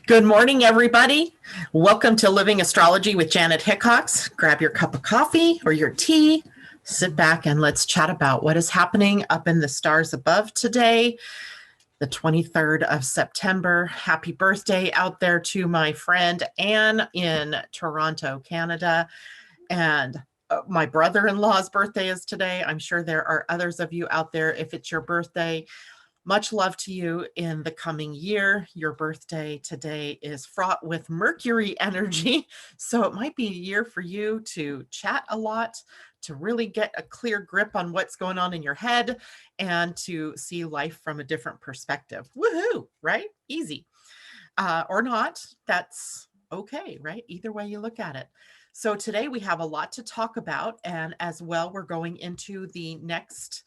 Good morning, everybody. Welcome to Living Astrology with Janet Hickox. Grab your cup of coffee or your tea, sit back, and let's chat about what is happening up in the stars above today, the 23rd of September. Happy birthday out there to my friend Anne in Toronto, Canada. And my brother-in-law's birthday is today. I'm sure there are others of you out there. If it's your birthday, much love to you in the coming year. Your birthday today is fraught with Mercury energy, so it might be a year for you to chat a lot, to really get a clear grip on what's going on in your head, and to see life from a different perspective. Woohoo, right? Easy. Or not, that's okay, right? Either way you look at it. So today we have a lot to talk about, and as well, we're going into the next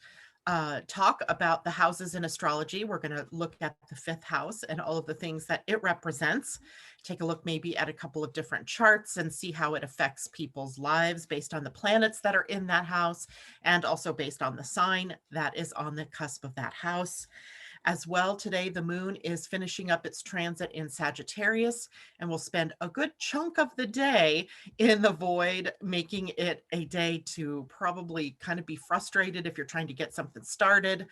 talk about the houses in astrology. We're going to look at the fifth house and all of the things that it represents. Take a look maybe at a couple of different charts and see how it affects people's lives based on the planets that are in that house, and also based on the sign that is on the cusp of that house. As well, today the moon is finishing up its transit in Sagittarius, and we'll spend a good chunk of the day in the void, making it a day to probably kind of be frustrated if you're trying to get something started.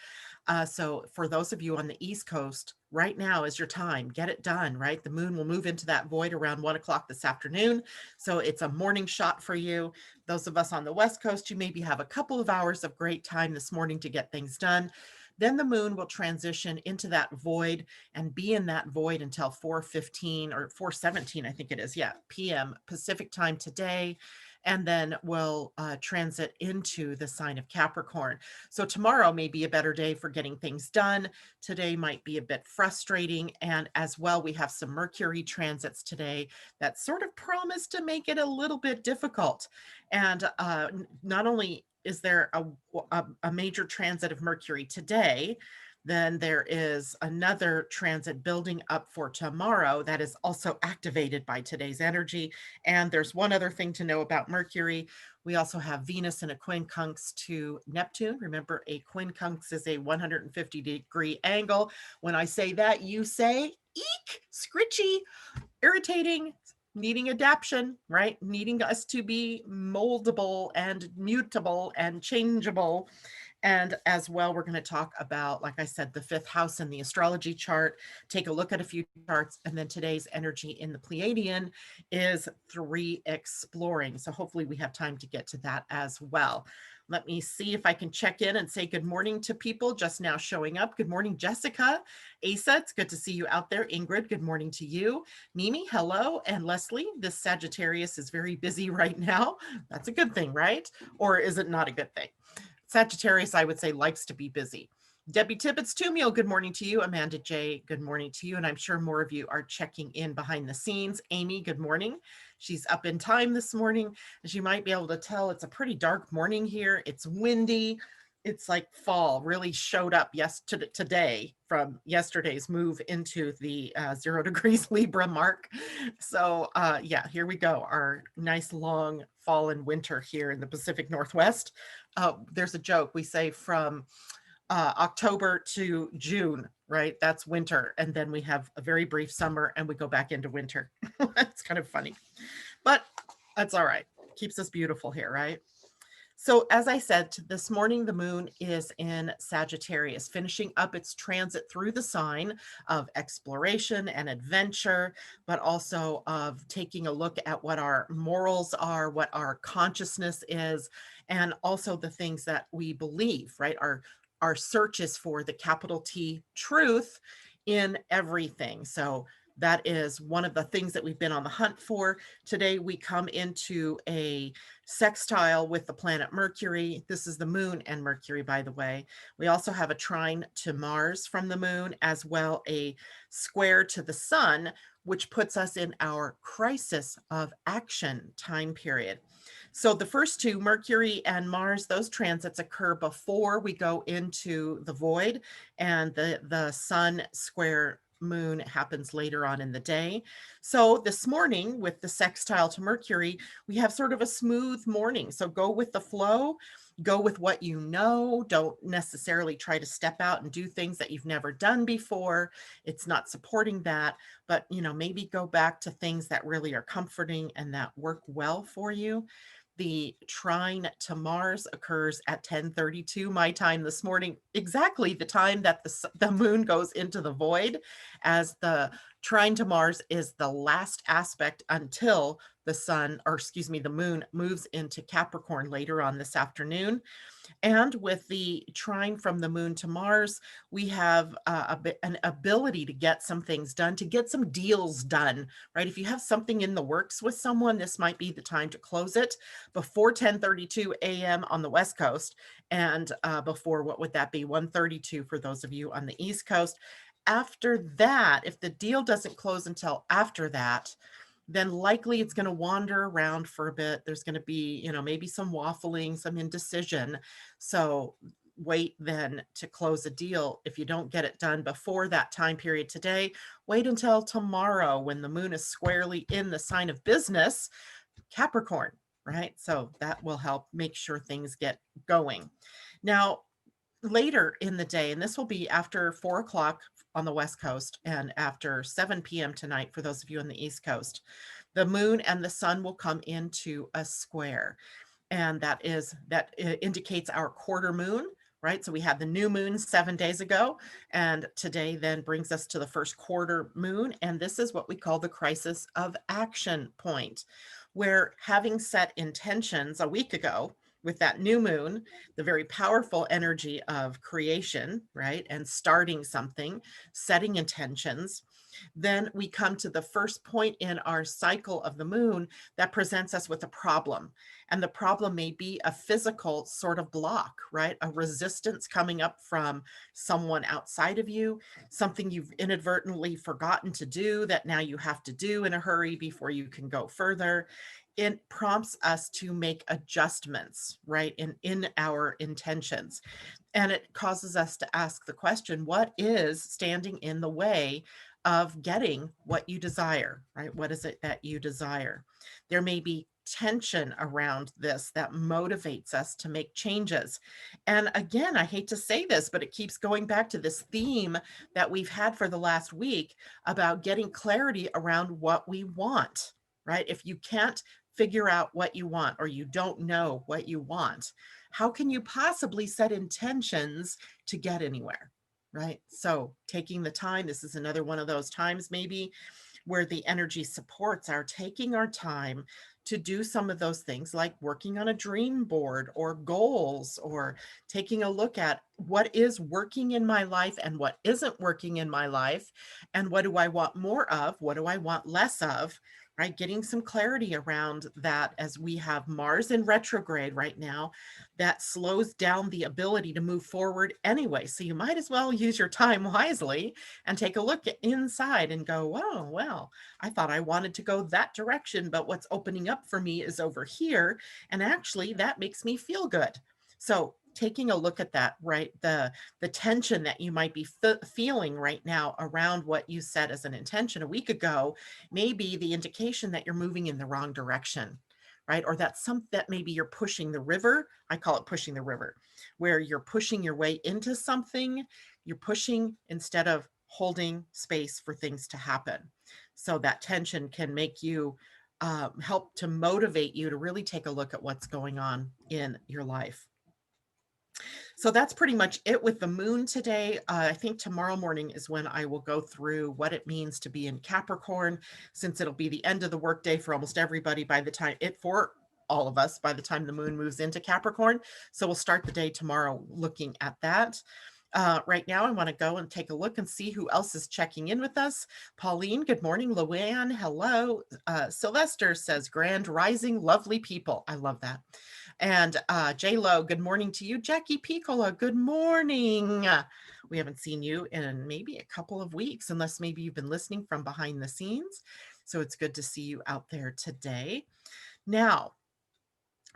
So for those of you on the East Coast, right now is your time. Get it done, right? The moon will move into that void around 1 o'clock this afternoon. So it's a morning shot for you. Those of us on the West Coast, you maybe have a couple of hours of great time this morning to get things done. Then the moon will transition into that void and be in that void until 4:15 or 4:17, I think it is, p.m. Pacific time today. And then we'll transit into the sign of Capricorn. So tomorrow may be a better day for getting things done. Today might be a bit frustrating. And as well, we have some Mercury transits today that sort of promise to make it a little bit difficult. And not only is there a major transit of Mercury today, then there is another transit building up for tomorrow that is also activated by today's energy. And there's one other thing to know about Mercury. We also have Venus in a quincunx to Neptune. Remember, a quincunx is a 150-degree angle. When I say that, you say, eek, scritchy, irritating, needing adaptation, right? Needing us to be moldable and mutable and changeable. And as well, we're going to talk about, like I said, the fifth house in the astrology chart, take a look at a few charts, and then today's energy in the Pleiadian is 3 exploring. So hopefully we have time to get to that as well. Let me see if I can check in and say good morning to people just now showing up. Good morning, Jessica. Asa, it's good to see you out there. Ingrid, good morning to you. Mimi, hello. And Leslie, this Sagittarius is very busy right now. That's a good thing, right? Or is it not a good thing? Sagittarius, I would say, likes to be busy. Debbie Tibbetts, Tumiel, good morning to you. Amanda J, good morning to you. And I'm sure more of you are checking in behind the scenes. Amy, good morning. She's up in time this morning. As you might be able to tell, it's a pretty dark morning here. It's windy. It's like fall really showed up today from yesterday's move into the 0 degrees Libra mark. So yeah, here we go. Our nice long fall and winter here in the Pacific Northwest. There's a joke. We say from October to June, right? That's winter. And then we have a very brief summer and we go back into winter. It's kind of funny, but that's all right. Keeps us beautiful here, right? So as I said, this morning, the moon is in Sagittarius, finishing up its transit through the sign of exploration and adventure, but also of taking a look at what our morals are, what our consciousness is, and also the things that we believe, right? Our search is for the capital T truth in everything. So that is one of the things that we've been on the hunt for. Today, we come into a sextile with the planet Mercury. This is the moon and Mercury, by the way. We also have a trine to Mars from the moon, as well a square to the sun, which puts us in our crisis of action time period. So the first two, Mercury and Mars, those transits occur before we go into the void, and the sun square moon happens later on in the day. So this morning with the sextile to Mercury, we have sort of a smooth morning. So go with the flow. go with what you know. Don't necessarily try to step out and do things that you've never done before. It's not supporting that, but maybe go back to things that really are comforting and that work well for you. The trine to Mars occurs at 10:32 my time this morning, exactly the time that the moon goes into the void, as the trine to Mars is the last aspect until the sun, or excuse me, the moon moves into Capricorn later on this afternoon. And with the trine from the moon to Mars, we have an ability to get some things done, to get some deals done, right? If you have something in the works with someone, this might be the time to close it before 10:32 a.m. on the West Coast, and before, what would that be, 1:32 for those of you on the East Coast. After that, if the deal doesn't close until after that, then likely it's going to wander around for a bit. There's going to be, maybe some waffling, some indecision. So wait then to close a deal. If you don't get it done before that time period today, wait until tomorrow when the moon is squarely in the sign of business, Capricorn, right? So that will help make sure things get going. Now, later in the day, and this will be after 4 o'clock on the West Coast and after 7 p.m. tonight for those of you on the East Coast, the moon and the sun will come into a square. And that indicates our quarter moon, right? So we had the new moon 7 days ago, and today then brings us to the first quarter moon. And this is what we call the crisis of action point, where, having set intentions a week ago, with that new moon, the very powerful energy of creation, right? And starting something, setting intentions. Then we come to the first point in our cycle of the moon that presents us with a problem. And the problem may be a physical sort of block, right? A resistance coming up from someone outside of you, something you've inadvertently forgotten to do that now you have to do in a hurry before you can go further. It prompts us to make adjustments, right, in our intentions. And it causes us to ask the question, what is standing in the way of getting what you desire, right? What is it that you desire? There may be tension around this that motivates us to make changes. And again, I hate to say this, but it keeps going back to this theme that we've had for the last week about getting clarity around what we want, right? If you can't figure out what you want, or you don't know what you want, how can you possibly set intentions to get anywhere, right? So taking the time, this is another one of those times maybe where the energy supports our taking our time to do some of those things, like working on a dream board or goals, or taking a look at what is working in my life and what isn't working in my life, and what do I want more of, what do I want less of, right? Getting some clarity around that, as we have Mars in retrograde right now, that slows down the ability to move forward anyway. So you might as well use your time wisely and take a look inside and go, whoa, well, I thought I wanted to go that direction, but what's opening up for me is over here. And actually that makes me feel good. So taking a look at that, right? The tension that you might be feeling right now around what you set as an intention a week ago may be the indication that you're moving in the wrong direction, right? Or that maybe you're pushing the river. I call it pushing the river, where you're pushing your way into something. You're pushing instead of holding space for things to happen. So that tension can make you help to motivate you to really take a look at what's going on in your life. So that's pretty much it with the moon today. I think tomorrow morning is when I will go through what it means to be in Capricorn, since it'll be the end of the workday for almost everybody for all of us by the time the moon moves into Capricorn. So we'll start the day tomorrow looking at that. Right now, I want to go and take a look and see who else is checking in with us. Pauline, good morning. Luann, hello. Sylvester says, grand rising, lovely people. I love that. And J-Lo, good morning to you. Jackie Piccola, good morning. We haven't seen you in maybe a couple of weeks, unless maybe you've been listening from behind the scenes. So it's good to see you out there today. Now,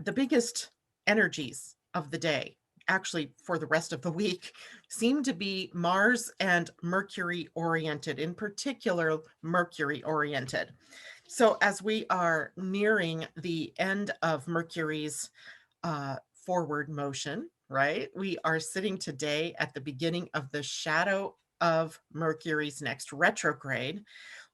the biggest energies of the day, actually for the rest of the week, seem to be Mars and Mercury oriented, in particular Mercury oriented. So as we are nearing the end of Mercury's forward motion, right? We are sitting today at the beginning of the shadow of Mercury's next retrograde.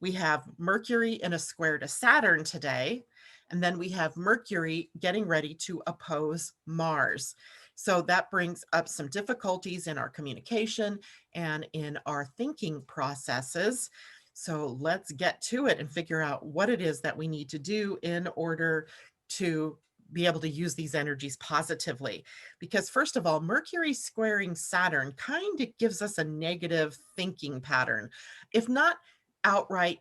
We have Mercury in a square to Saturn today, and then we have Mercury getting ready to oppose Mars. So that brings up some difficulties in our communication and in our thinking processes. So let's get to it and figure out what it is that we need to do in order to be able to use these energies positively. Because first of all, Mercury squaring Saturn kind of gives us a negative thinking pattern, if not outright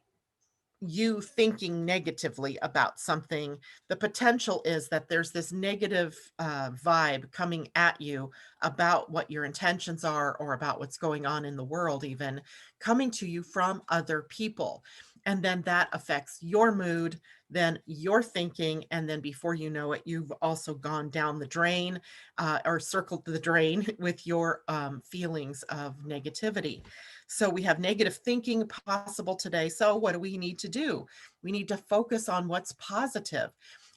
you thinking negatively about something. The potential is that there's this negative vibe coming at you about what your intentions are, or about what's going on in the world, even coming to you from other people. And then that affects your mood, then your thinking. And then before you know it, you've also gone down the drain or circled the drain with your feelings of negativity. So we have negative thinking possible today. So what do we need to do? We need to focus on what's positive.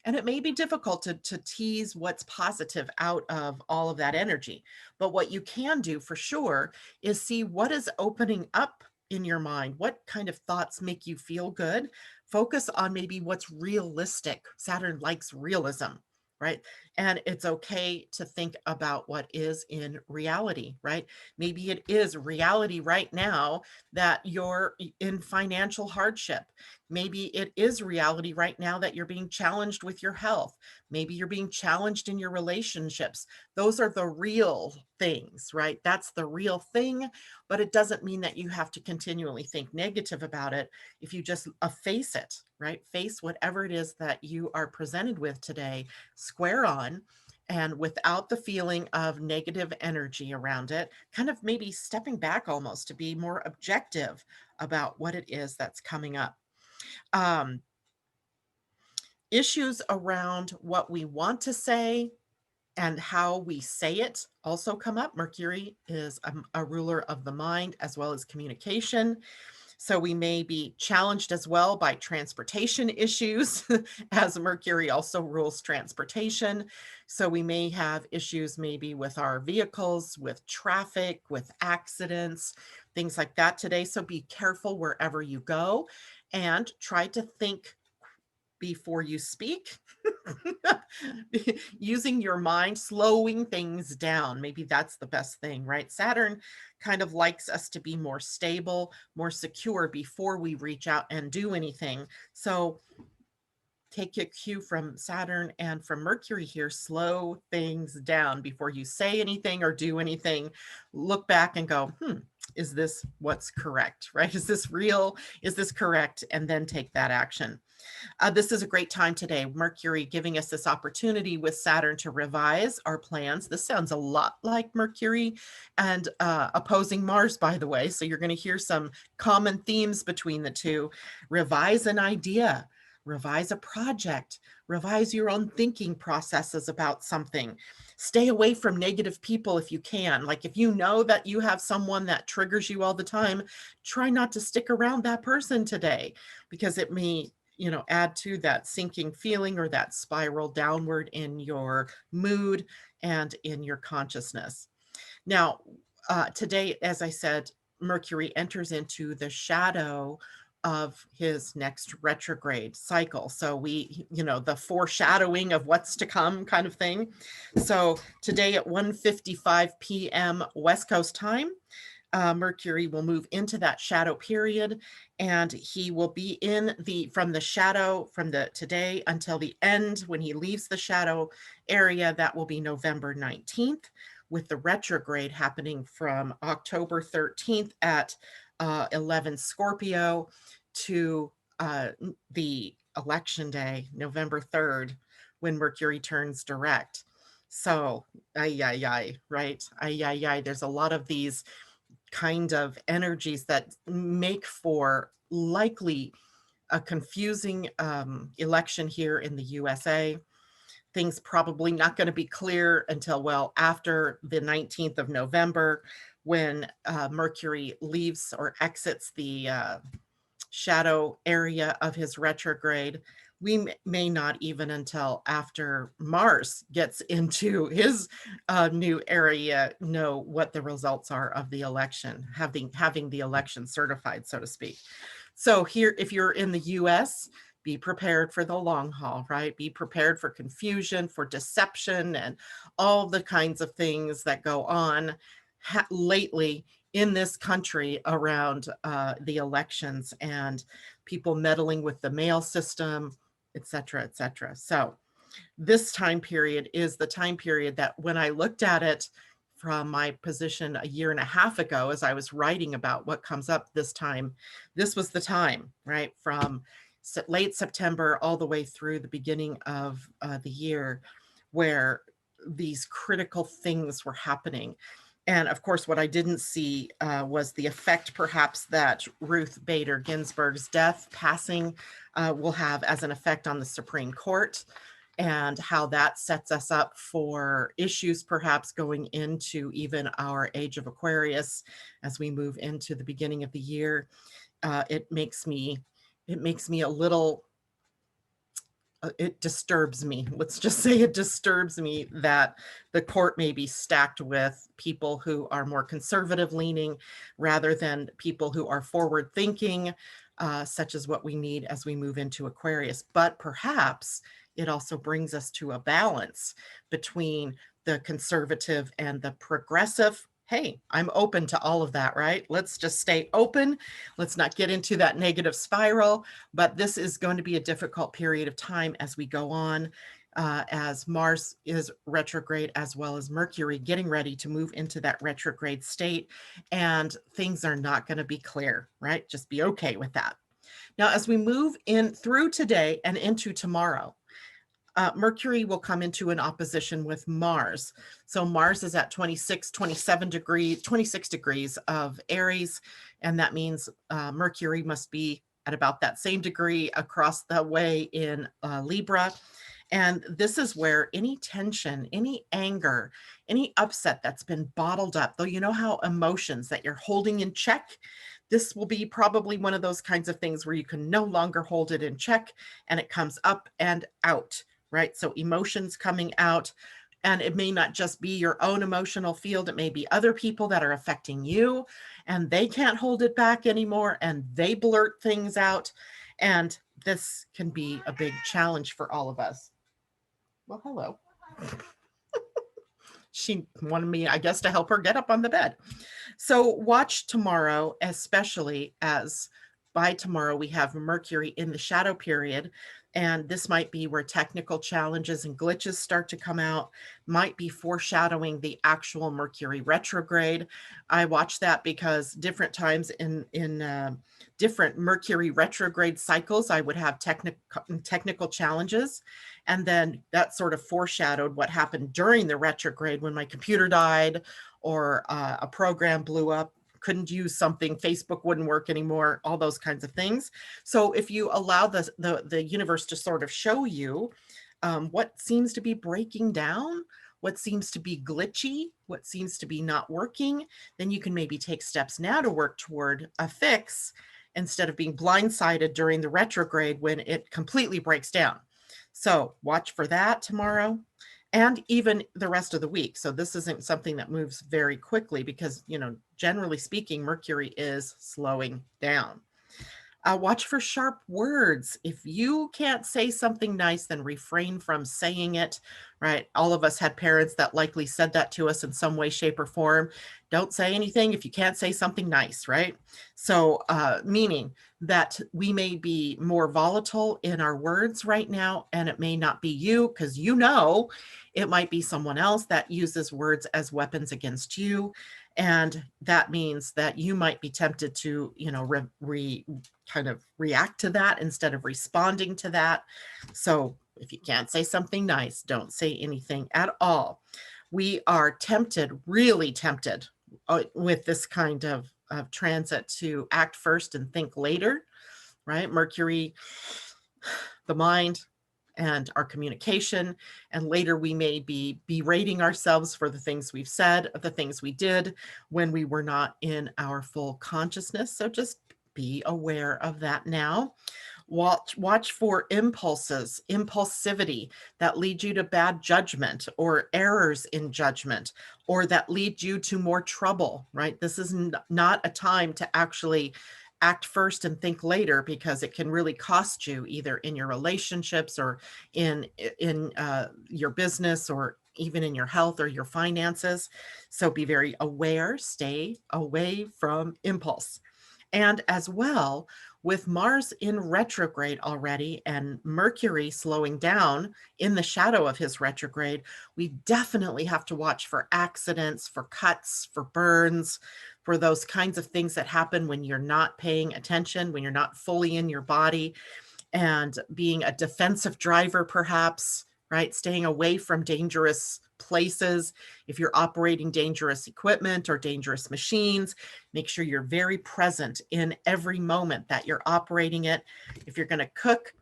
And it may be difficult to tease what's positive out of all of that energy. But what you can do for sure is see what is opening up in your mind. What kind of thoughts make you feel good? Focus on maybe what's realistic. Saturn likes realism, right? And it's okay to think about what is in reality, right? Maybe it is reality right now that you're in financial hardship. Maybe it is reality right now that you're being challenged with your health. Maybe you're being challenged in your relationships. Those are the real things, right? That's the real thing, but it doesn't mean that you have to continually think negative about it. If you just face it, right? Face whatever it is that you are presented with today, square on, and without the feeling of negative energy around it, kind of maybe stepping back almost to be more objective about what it is that's coming up. Um, Issues around what we want to say and how we say it also come up. Mercury is a ruler of the mind as well as communication. So we may be challenged as well by transportation issues, as Mercury also rules transportation. So we may have issues maybe with our vehicles, with traffic, with accidents, things like that today. So be careful wherever you go and try to think before you speak. Using your mind, slowing things down. Maybe that's the best thing, right? Saturn kind of likes us to be more stable, more secure before we reach out and do anything. So take a cue from Saturn and from Mercury here. Slow things down before you say anything or do anything. Look back and go, is this what's correct, right? Is this real? Is this correct? And then take that action. This is a great time today. Mercury giving us this opportunity with Saturn to revise our plans. This sounds a lot like Mercury and opposing Mars, by the way. So you're going to hear some common themes between the two. Revise an idea, revise a project, revise your own thinking processes about something. Stay away from negative people if you can. Like if you know that you have someone that triggers you all the time, try not to stick around that person today, because it may add to that sinking feeling or that spiral downward in your mood and in your consciousness. Now, today, as I said, Mercury enters into the shadow of his next retrograde cycle. So the foreshadowing of what's to come kind of thing. So today at 1:55 p.m. West Coast time, Mercury will move into that shadow period, and he will be from the shadow from the today until the end. When he leaves the shadow area, that will be November 19th, with the retrograde happening from October 13th at 11 Scorpio to the election day, November 3rd, when Mercury turns direct. So, right? There's a lot of these kind of energies that make for likely a confusing election here in the USA. Things probably not going to be clear until well after the 19th of November, when Mercury leaves or exits the shadow area of his retrograde. we may not even until after Mars gets into his new area know what the results are of the election, having the election certified, so to speak. So here, if you're in the US, be prepared for the long haul, right? Be prepared for confusion, for deception, and all the kinds of things that go on lately in this country around the elections and people meddling with the mail system, et cetera, et cetera. So this time period is the time period that when I looked at it from my position a year and a half ago, as I was writing about what comes up this time, this was the time, right? From late September all the way through the beginning of the year where these critical things were happening. And of course, what I didn't see was the effect perhaps that Ruth Bader Ginsburg's death, passing, will have as an effect on the Supreme Court, and how that sets us up for issues perhaps going into even our age of Aquarius as we move into the beginning of the year. It makes me a little, it disturbs me. Let's just say it disturbs me that the court may be stacked with people who are more conservative leaning rather than people who are forward thinking, such as what we need as we move into Aquarius. But perhaps it also brings us to a balance between the conservative and the progressive. Hey, I'm open to all of that, right? Let's just stay open. Let's not get into that negative spiral. But this is going to be a difficult period of time as we go on, as Mars is retrograde, as well as Mercury getting ready to move into that retrograde state. And things are not going to be clear, right? Just be okay with that. Now, as we move in through today and into tomorrow, Mercury will come into an opposition with Mars. So Mars is at 26 degrees of Aries. And that means Mercury must be at about that same degree across the way in Libra. And this is where any tension, any anger, any upset that's been bottled up, though you know how emotions that you're holding in check, this will be probably one of those kinds of things where you can no longer hold it in check and it comes up and out. Right? So emotions coming out, and it may not just be your own emotional field. It may be other people that are affecting you and they can't hold it back anymore and they blurt things out. And this can be a big challenge for all of us. Well, hello. She wanted me, I guess, to help her get up on the bed. So watch tomorrow, especially as by tomorrow we have Mercury in the shadow period. And this might be where technical challenges and glitches start to come out, might be foreshadowing the actual Mercury retrograde. I watch that because different times in different Mercury retrograde cycles, I would have technical challenges. And then that sort of foreshadowed what happened during the retrograde when my computer died or a program blew up, couldn't use something, Facebook wouldn't work anymore, all those kinds of things. So if you allow the universe to sort of show you what seems to be breaking down, what seems to be glitchy, what seems to be not working, then you can maybe take steps now to work toward a fix instead of being blindsided during the retrograde when it completely breaks down. So watch for that tomorrow and even the rest of the week. So this isn't something that moves very quickly because, you know, generally speaking, Mercury is slowing down. Watch for sharp words. If you can't say something nice, then refrain from saying it, right? All of us had parents that likely said that to us in some way, shape, or form. Don't say anything if you can't say something nice, right? So meaning that we may be more volatile in our words right now, and it may not be you because you know it might be someone else that uses words as weapons against you. And that means that you might be tempted to, you know, kind of react to that instead of responding to that. So if you can't say something nice, don't say anything at all. We are tempted, really tempted with this kind of transit to act first and think later, right? Mercury, the mind, and our communication. And later we may be berating ourselves for the things we've said, the things we did when we were not in our full consciousness. So just be aware of that now. Watch for impulses, impulsivity that lead you to bad judgment or errors in judgment, or that lead you to more trouble, right? This is not a time to actually act first and think later, because it can really cost you either in your relationships or in your business, or even in your health or your finances. So be very aware, stay away from impulse. And as well, with Mars in retrograde already and Mercury slowing down in the shadow of his retrograde, we definitely have to watch for accidents, for cuts, for burns, for those kinds of things that happen when you're not paying attention, when you're not fully in your body, and being a defensive driver, perhaps, right? Staying away from dangerous places. If you're operating dangerous equipment or dangerous machines, make sure you're very present in every moment that you're operating it. If you're going to cook,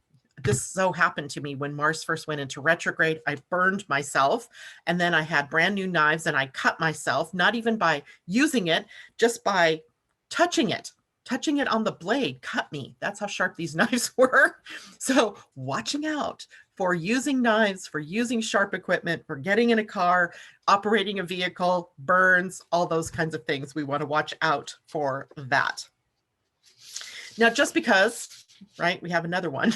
this so happened to me when Mars first went into retrograde. I burned myself, and then I had brand new knives and I cut myself, not even by using it, just by touching it. Touching it on the blade cut me. That's how sharp these knives were. So watching out for using knives, for using sharp equipment, for getting in a car, operating a vehicle, burns, all those kinds of things. We want to watch out for that. Now, just because, right, we have another one,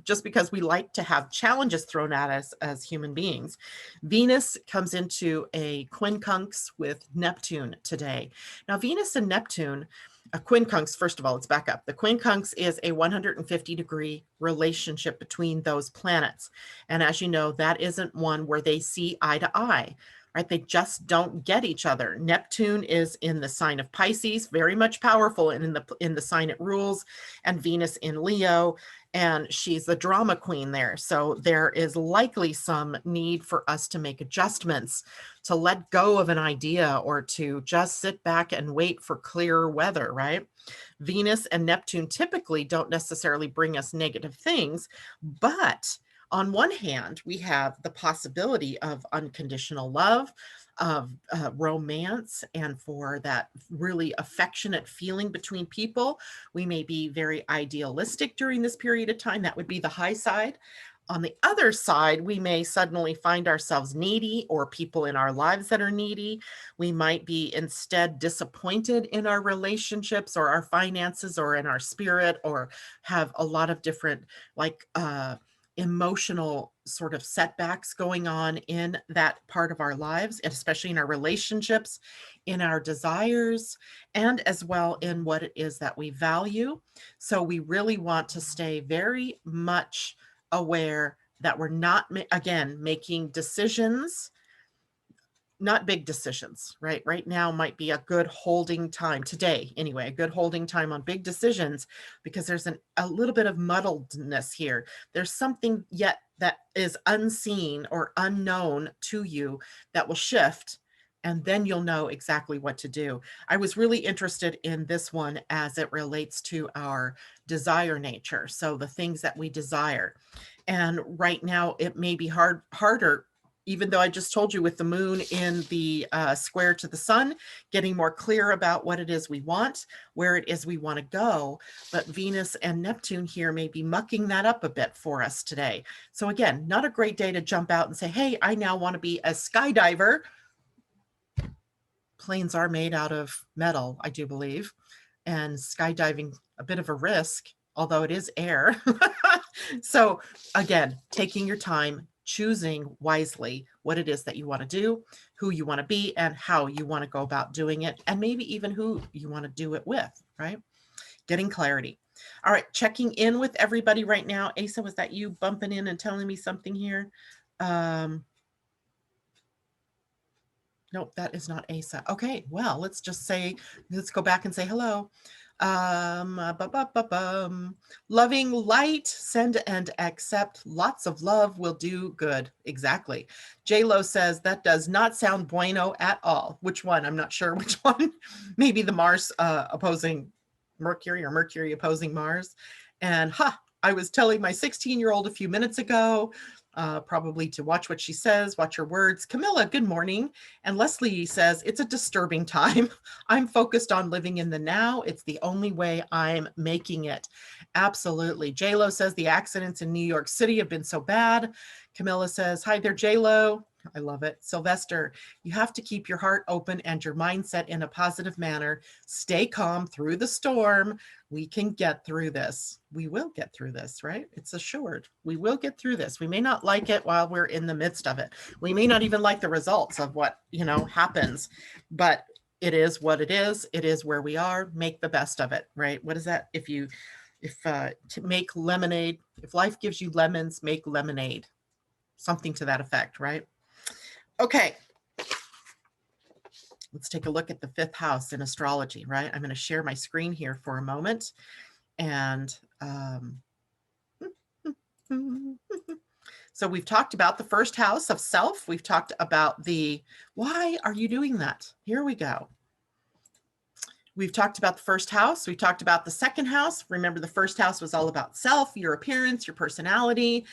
just because we like to have challenges thrown at us as human beings, Venus comes into a quincunx with Neptune today. Now, Venus and Neptune, a quincunx, first of all, let's back up. The quincunx is a 150-degree relationship between those planets. And as you know, that isn't one where they see eye to eye, right? They just don't get each other. Neptune is in the sign of Pisces, very much powerful, and in the sign it rules, and Venus in Leo, and she's the drama queen there. So there is likely some need for us to make adjustments, to let go of an idea, or to just sit back and wait for clearer weather, right? Venus and Neptune typically don't necessarily bring us negative things, but on one hand, we have the possibility of unconditional love, of romance, and for that really affectionate feeling between people. We may be very idealistic during this period of time. That would be the high side. On the other side, we may suddenly find ourselves needy, or people in our lives that are needy. We might be instead disappointed in our relationships or our finances or in our spirit, or have a lot of different emotional sort of setbacks going on in that part of our lives, especially in our relationships, in our desires, and as well in what it is that we value. So we really want to stay very much aware that we're not, again, making decisions, not big decisions, right? Right now might be a good holding time, today anyway, a good holding time on big decisions, because there's a little bit of muddledness here. There's something yet that is unseen or unknown to you that will shift, and then you'll know exactly what to do. I was really interested in this one as it relates to our desire nature. So the things that we desire. And right now it may be harder, even though I just told you with the moon in the square to the sun, getting more clear about what it is we want, where it is we want to go. But Venus and Neptune here may be mucking that up a bit for us today. So again, not a great day to jump out and say, hey, I now want to be a skydiver. Planes are made out of metal, I do believe, and skydiving, a bit of a risk, although it is air. So again, taking your time, choosing wisely what it is that you want to do, who you want to be, and how you want to go about doing it, and maybe even who you want to do it with, right? Getting clarity. All right, checking in with everybody right now. Asa, was that you bumping in and telling me something here? Nope, that is not Asa. Okay, well, let's go back and say hello. Loving light, send and accept. Lots of love will do good. Exactly. J-Lo says that does not sound bueno at all. Which one? I'm not sure which one. Maybe the Mars opposing Mercury, or Mercury opposing Mars. And I was telling my 16-year-old a few minutes ago, probably to watch what she says, watch her words. Camilla, good morning. And Leslie says, it's a disturbing time. I'm focused on living in the now. It's the only way I'm making it. Absolutely. J-Lo says the accidents in New York City have been so bad. Camilla says, hi there, J-Lo. I love it. Sylvester, you have to keep your heart open and your mindset in a positive manner. Stay calm through the storm. We can get through this. We will get through this, right? It's assured. We will get through this. We may not like it while we're in the midst of it. We may not even like the results of what, happens, but it is what it is. It is where we are. Make the best of it, right? What is that? To make lemonade, if life gives you lemons, make lemonade. Something to that effect, right? Okay, let's take a look at the fifth house in astrology, right? I'm going to share my screen here for a moment. And so we've talked about the first house of self. We've talked about why are you doing that? Here we go. We've talked about the first house. We talked about the second house. Remember, the first house was all about self, your appearance, your personality,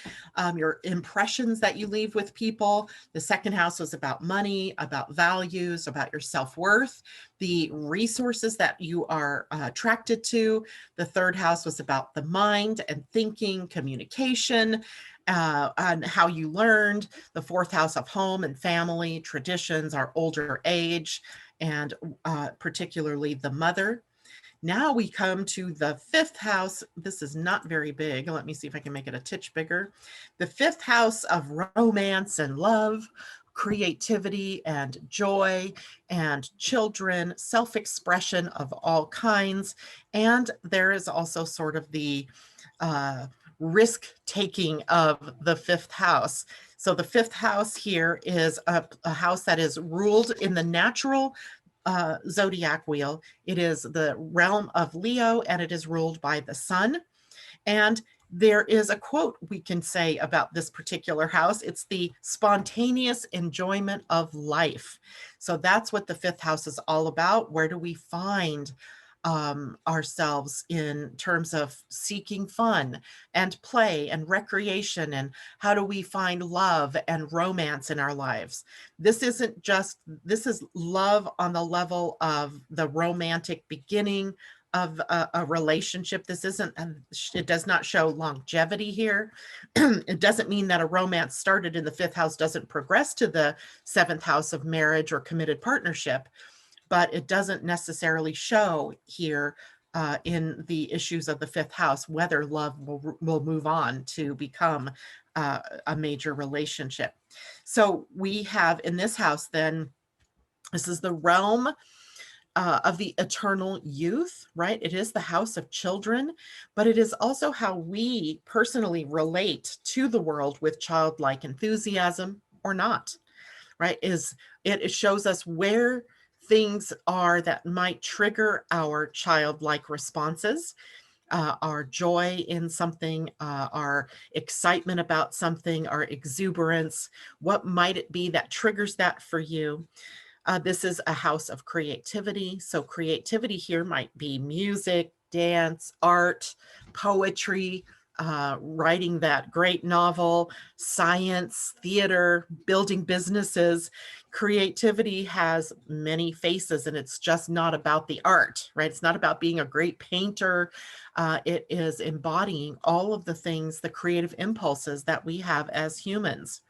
your impressions that you leave with people. The second house was about money, about values, about your self-worth, the resources that you are attracted to. The third house was about the mind and thinking, communication, and how you learned. The fourth house of home and family, traditions, our older age, and particularly the mother. Now we come to the fifth house. This is not very big. Let me see if I can make it a titch bigger. The fifth house of romance and love, creativity and joy and children, self-expression of all kinds. And there is also sort of the risk-taking of the fifth house. So the fifth house here is a house that is ruled in the natural zodiac wheel. It is the realm of Leo, and it is ruled by the sun. And there is a quote we can say about this particular house. It's the spontaneous enjoyment of life. So that's what the fifth house is all about. Where do we find ourselves in terms of seeking fun and play and recreation, and how do we find love and romance in our lives? This is love on the level of the romantic beginning of a relationship. This isn't, it does not show longevity here. It doesn't mean that a romance started in the fifth house doesn't progress to the seventh house of marriage or committed partnership. But it doesn't necessarily show here in the issues of the fifth house whether love will move on to become a major relationship. So we have in this house then, this is the realm of the eternal youth, right? It is the house of children, but it is also how we personally relate to the world with childlike enthusiasm or not, right? It shows us where things are that might trigger our childlike responses, our joy in something, our excitement about something, our exuberance. What might it be that triggers that for you? This is a house of creativity. So creativity here might be music, dance, art, poetry, writing that great novel, science, theater, building businesses. Creativity has many faces, and it's just not about the art, right? It's not about being a great painter. It is embodying all of the things, the creative impulses that we have as humans.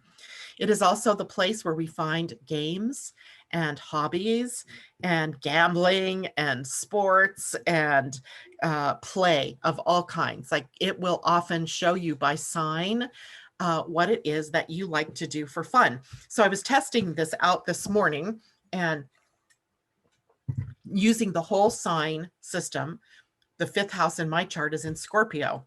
It is also the place where we find games and hobbies and gambling and sports and play of all kinds. Like, it will often show you by sign what it is that you like to do for fun. So I was testing this out this morning and using the whole sign system. The fifth house in my chart is in Scorpio.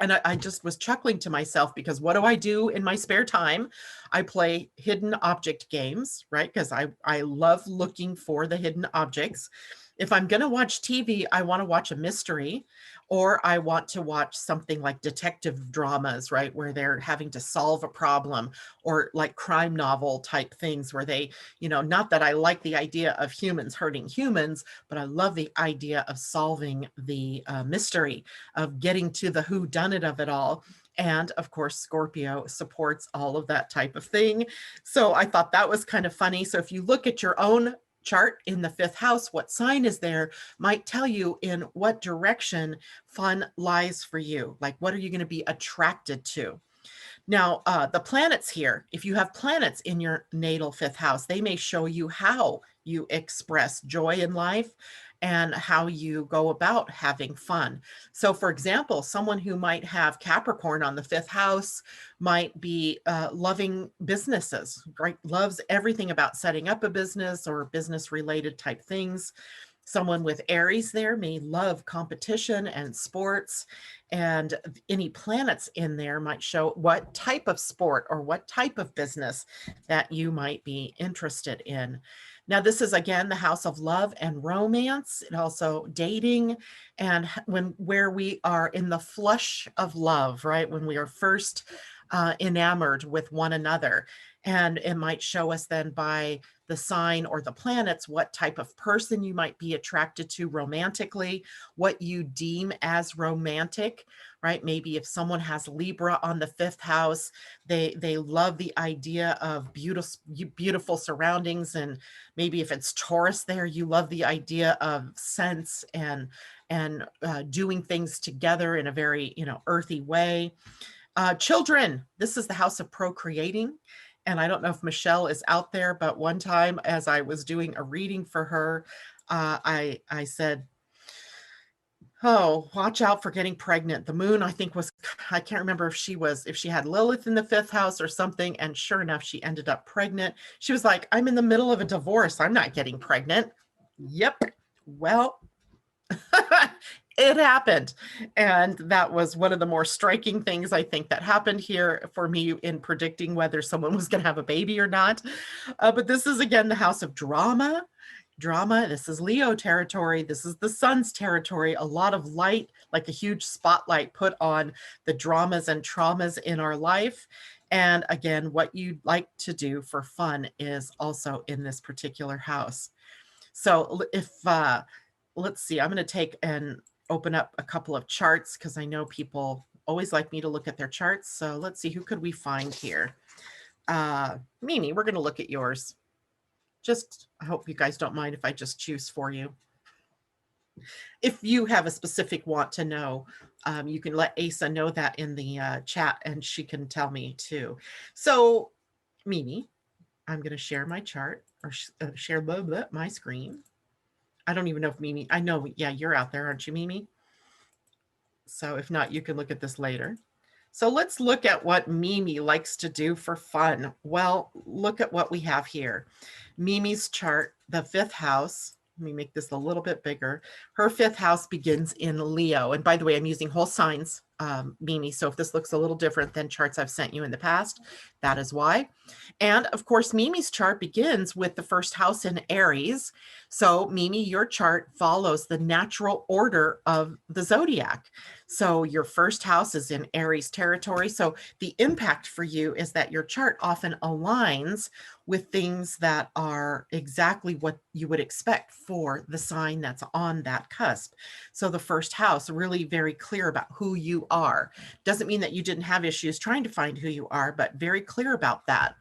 And I just was chuckling to myself, because what do I do in my spare time? I play hidden object games, right? Because I love looking for the hidden objects. If I'm going to watch TV, I want to watch a mystery, or I want to watch something like detective dramas, right? Where they're having to solve a problem, or like crime novel type things where they, not that I like the idea of humans hurting humans, but I love the idea of solving the mystery, of getting to the whodunit of it all. And of course, Scorpio supports all of that type of thing. So I thought that was kind of funny. So if you look at your own chart in the fifth house, what sign is there might tell you in what direction fun lies for you. Like, what are you going to be attracted to? Now, the planets here, if you have planets in your natal fifth house, they may show you how you express joy in life and how you go about having fun. So, for example, someone who might have Capricorn on the fifth house might be loving businesses, right? Loves everything about setting up a business or business related type things. Someone with Aries there may love competition and sports, and any planets in there might show what type of sport or what type of business that you might be interested in. Now, this is again the house of love and romance, and also dating, and where we are in the flush of love, right? When we are first enamored with one another. And it might show us then by the sign or the planets what type of person you might be attracted to romantically, what you deem as romantic, right? Maybe if someone has Libra on the fifth house, they love the idea of beautiful surroundings. And maybe if it's Taurus there, you love the idea of scents and doing things together in a very, earthy way. Children, this is the house of procreating. And I don't know if Michelle is out there, but one time as I was doing a reading for her, I said, oh, watch out for getting pregnant. The moon, I think I can't remember if she had Lilith in the fifth house or something. And sure enough, she ended up pregnant. She was like, I'm in the middle of a divorce. I'm not getting pregnant. Yep. Well, it happened. And that was one of the more striking things I think that happened here for me in predicting whether someone was going to have a baby or not. But this is again the house of drama. This is Leo territory. This is the sun's territory. A lot of light, like a huge spotlight put on the dramas and traumas in our life. And again, what you'd like to do for fun is also in this particular house. So if let's see, I'm going to take and open up a couple of charts because I know people always like me to look at their charts. So let's see, who could we find here? Mimi, we're going to look at yours. I hope you guys don't mind if I just choose for you. If you have a specific want to know, you can let Asa know that in the chat and she can tell me too. So Mimi, I'm going to share my chart or share my screen. I don't even know if Mimi, I know, yeah, you're out there, aren't you, Mimi? So if not, you can look at this later. So let's look at what Mimi likes to do for fun. Well, look at what we have here. Mimi's chart, the fifth house. Let me make this a little bit bigger. Her fifth house begins in Leo. And by the way, I'm using whole signs, Mimi. So if this looks a little different than charts I've sent you in the past, that is why. And of course, Mimi's chart begins with the first house in Aries. So Mimi, your chart follows the natural order of the zodiac. So your first house is in Aries territory. So the impact for you is that your chart often aligns with things that are exactly what you would expect for the sign that's on that cusp. So the first house, really very clear about who you are. Doesn't mean that you didn't have issues trying to find who you are, but very clear about that.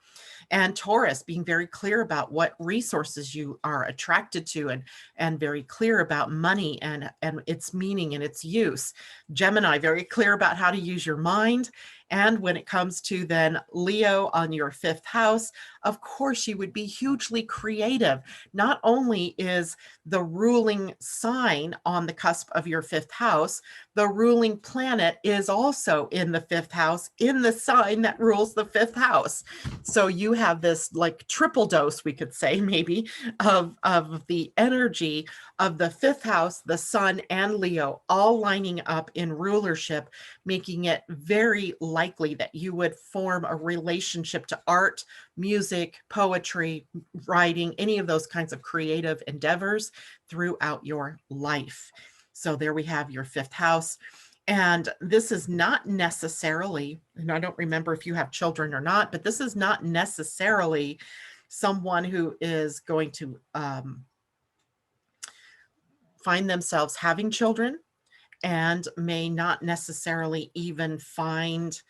And Taurus, being very clear about what resources you are attracted to and very clear about money and its meaning and its use. Gemini, very clear about how to use your mind. And when it comes to then Leo on your fifth house, of course, you would be hugely creative. Not only is the ruling sign on the cusp of your fifth house, the ruling planet is also in the fifth house, in the sign that rules the fifth house. So you have this like triple dose, we could say maybe, of the energy of the fifth house, the sun and Leo all lining up in rulership, making it very likely that you would form a relationship to art, music, poetry, writing, any of those kinds of creative endeavors throughout your life. So there we have your fifth house. And this is not necessarily, and I don't remember if you have children or not, but this is not necessarily someone who is going to find themselves having children. and may not necessarily even find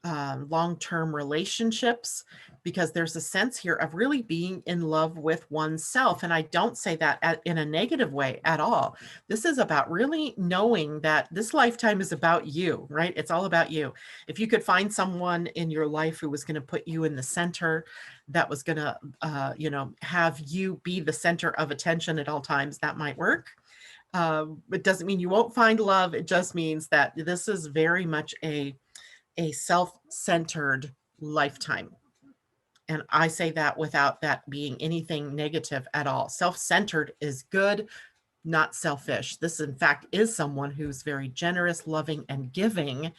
long-term relationships, because there's a sense here of really being in love with oneself. And I don't say that in a negative way at all. This is about really knowing that this lifetime is about you, right? It's all about you. If you could find someone in your life who was going to put you in the center, that was going to, have you be the center of attention at all times, that might work. It doesn't mean you won't find love. It just means that this is very much a self-centered lifetime. And I say that without that being anything negative at all. Self-centered is good, not selfish. This, in fact, is someone who's very generous, loving, and giving,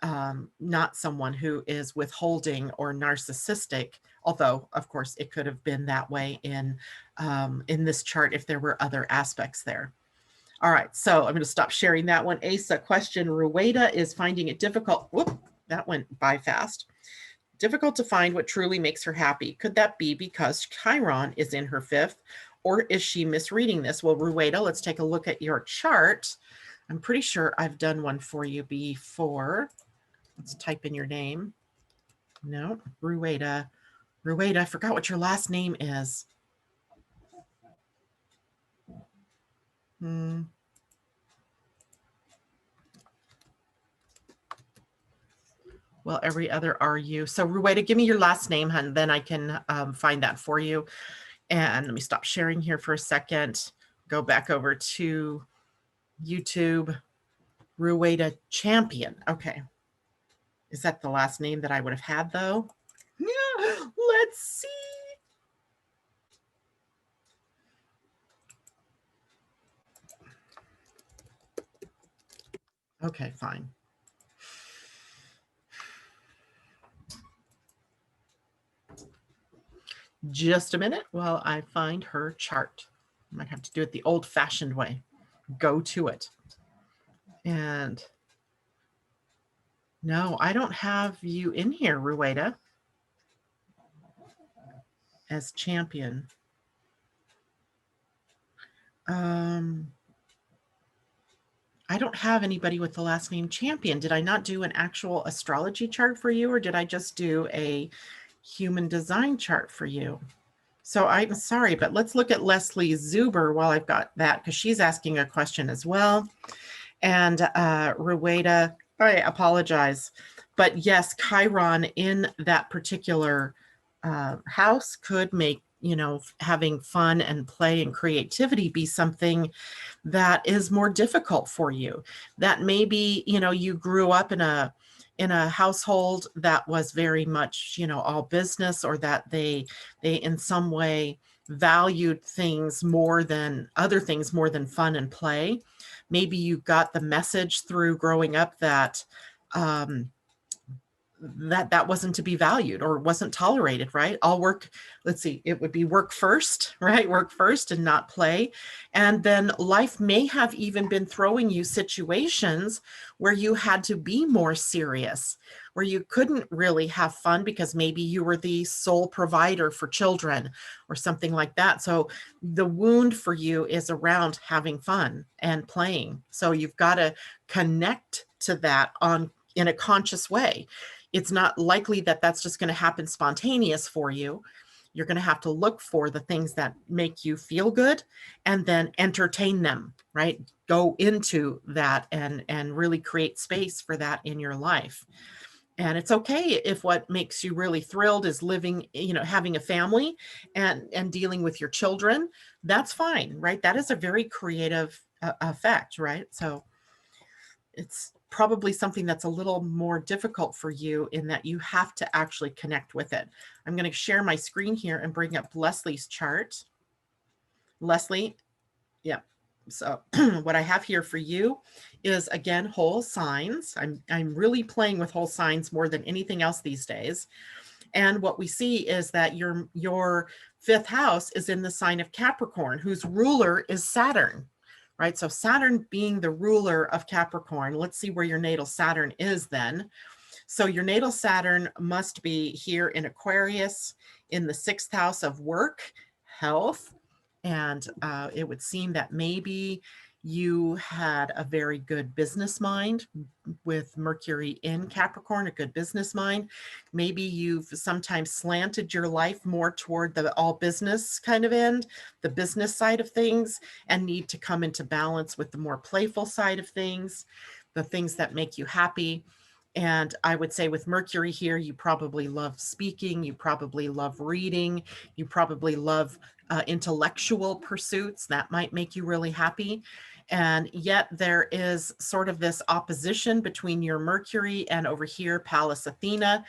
not someone who is withholding or narcissistic. Although, of course, it could have been that way in this chart if there were other aspects there. All right, so I'm going to stop sharing that one. Asa, question, Rueda is finding it difficult. Whoop, that went by fast. Difficult to find what truly makes her happy. Could that be because Chiron is in her fifth, or is she misreading this? Well, Rueda, let's take a look at your chart. I'm pretty sure I've done one for you before. Let's type in your name. No, Rueda. Rueda, I forgot what your last name is. Well, every other RU. So Rueda, give me your last name, hun, then I can find that for you. And let me stop sharing here for a second. Go back over to YouTube. Rueda Champion. Okay. Is that the last name that I would have had, though? Yeah, let's see. Okay, fine. Just a minute while I find her chart. I might have to do it the old-fashioned way. Go to it. And no, I don't have you in here, Rueda, as champion. I don't have anybody with the last name Champion. Did I not do an actual astrology chart for you, or did I just do a human design chart for you? So I'm sorry, but let's look at Leslie Zuber while I've got that, because she's asking a question as well. And Rueda, I apologize. But yes, Chiron in that particular house could make, having fun and play and creativity be something that is more difficult for you. That maybe, you grew up in a household that was very much, all business, or that they in some way valued things more than other things, more than fun and play. Maybe you got the message through growing up that that wasn't to be valued or wasn't tolerated, right? All work, let's see, it would be work first, right? Work first and not play. And then life may have even been throwing you situations where you had to be more serious, where you couldn't really have fun because maybe you were the sole provider for children or something like that. So the wound for you is around having fun and playing. So you've got to connect to that in a conscious way. It's not likely that that's just going to happen spontaneous for you. You're going to have to look for the things that make you feel good and then entertain them, right? Go into that and really create space for that in your life. And it's okay if what makes you really thrilled is living, having a family and dealing with your children. That's fine, right? That is a very creative effect, right? So it's probably something that's a little more difficult for you in that you have to actually connect with it. I'm going to share my screen here and bring up Leslie's chart. Leslie, yeah. So what I have here for you is, again, whole signs. I'm really playing with whole signs more than anything else these days. And what we see is that your fifth house is in the sign of Capricorn, whose ruler is Saturn. Right? So Saturn being the ruler of Capricorn, let's see where your natal Saturn is then. So your natal Saturn must be here in Aquarius in the sixth house of work, health. And it would seem that maybe you had a very good business mind with Mercury in Capricorn, a good business mind. Maybe you've sometimes slanted your life more toward the all business kind of end, the business side of things, and need to come into balance with the more playful side of things, the things that make you happy. And I would say with Mercury here, you probably love speaking, you probably love reading, you probably love intellectual pursuits that might make you really happy. And yet there is sort of this opposition between your Mercury and over here, Pallas Athena.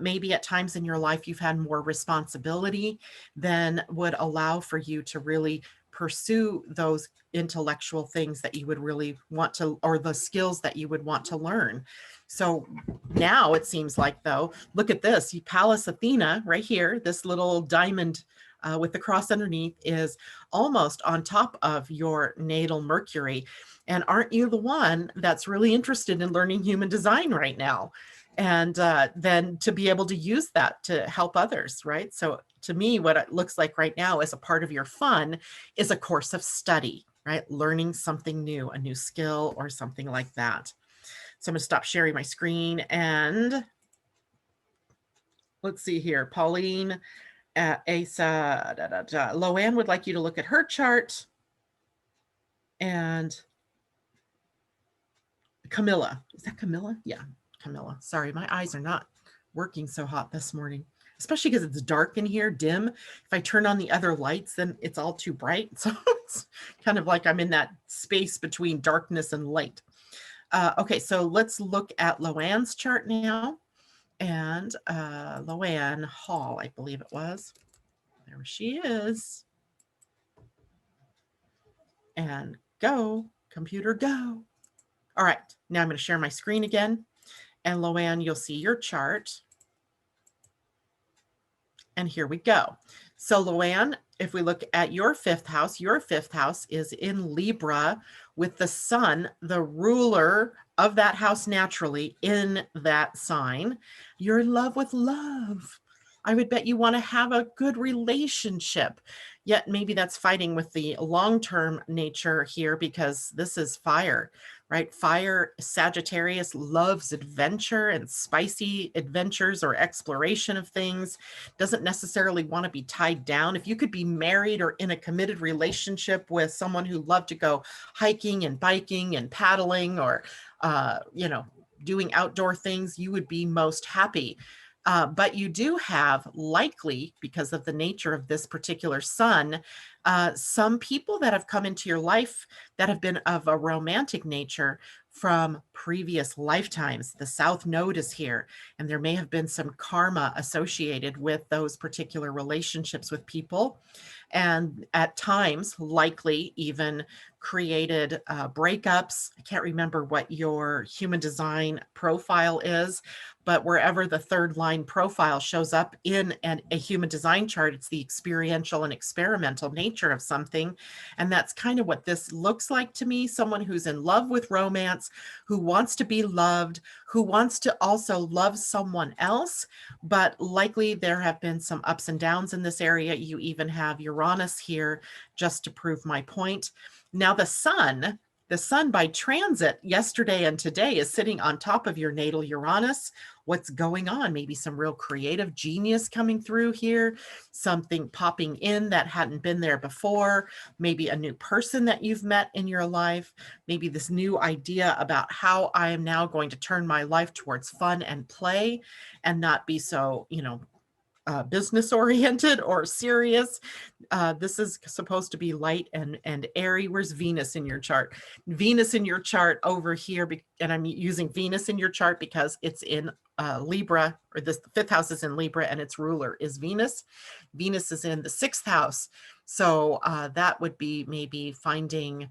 Maybe at times in your life, you've had more responsibility than would allow for you to really pursue those intellectual things that you would really want to, or the skills that you would want to learn. So now it seems like, though, look at this, Pallas Athena right here, this little diamond with the cross underneath is almost on top of your natal Mercury. And aren't you the one that's really interested in learning human design right now? And then to be able to use that to help others, right? So to me, what it looks like right now as a part of your fun is a course of study, right? Learning something new, a new skill or something like that. So I'm going to stop sharing my screen and let's see here. Pauline, Asa, Loanne would like you to look at her chart. And Camilla, is that Camilla? Yeah, Camilla. Sorry, my eyes are not working so hot this morning, especially because it's dark in here, dim. If I turn on the other lights, then it's all too bright. So it's kind of like I'm in that space between darkness and light. Okay, so let's look at Loanne's chart now. And Loanne Hall, I believe it was. There she is. And go, computer, go. All right, now I'm going to share my screen again. And Loanne, you'll see your chart. And here we go. So Loanne, if we look at your fifth house is in Libra with the sun, the ruler of that house naturally in that sign. You're in love with love. I would bet you want to have a good relationship. Yet maybe that's fighting with the long-term nature here because this is fire, right? Fire, Sagittarius loves adventure and spicy adventures or exploration of things. Doesn't necessarily want to be tied down. If you could be married or in a committed relationship with someone who loved to go hiking and biking and paddling or, doing outdoor things, you would be most happy. But you do have likely, because of the nature of this particular sun, some people that have come into your life that have been of a romantic nature from previous lifetimes. The South Node is here, and there may have been some karma associated with those particular relationships with people. And at times, likely even created breakups. I can't remember what your human design profile is, but wherever the third line profile shows up in a human design chart, it's the experiential and experimental nature of something. And that's kind of what this looks like to me. Someone who's in love with romance, who wants to be loved, who wants to also love someone else, but likely there have been some ups and downs in this area. You even have Uranus here just to prove my point. Now the sun by transit yesterday and today is sitting on top of your natal Uranus. What's going on? Maybe some real creative genius coming through here, something popping in that hadn't been there before, maybe a new person that you've met in your life, maybe this new idea about how I am now going to turn my life towards fun and play and not be so, business oriented or serious. This is supposed to be light and airy. Where's Venus in your chart? Venus in your chart over here, and I'm using Venus in your chart because it's in Libra, or the fifth house is in Libra and its ruler is Venus. Venus is in the sixth house. So that would be maybe finding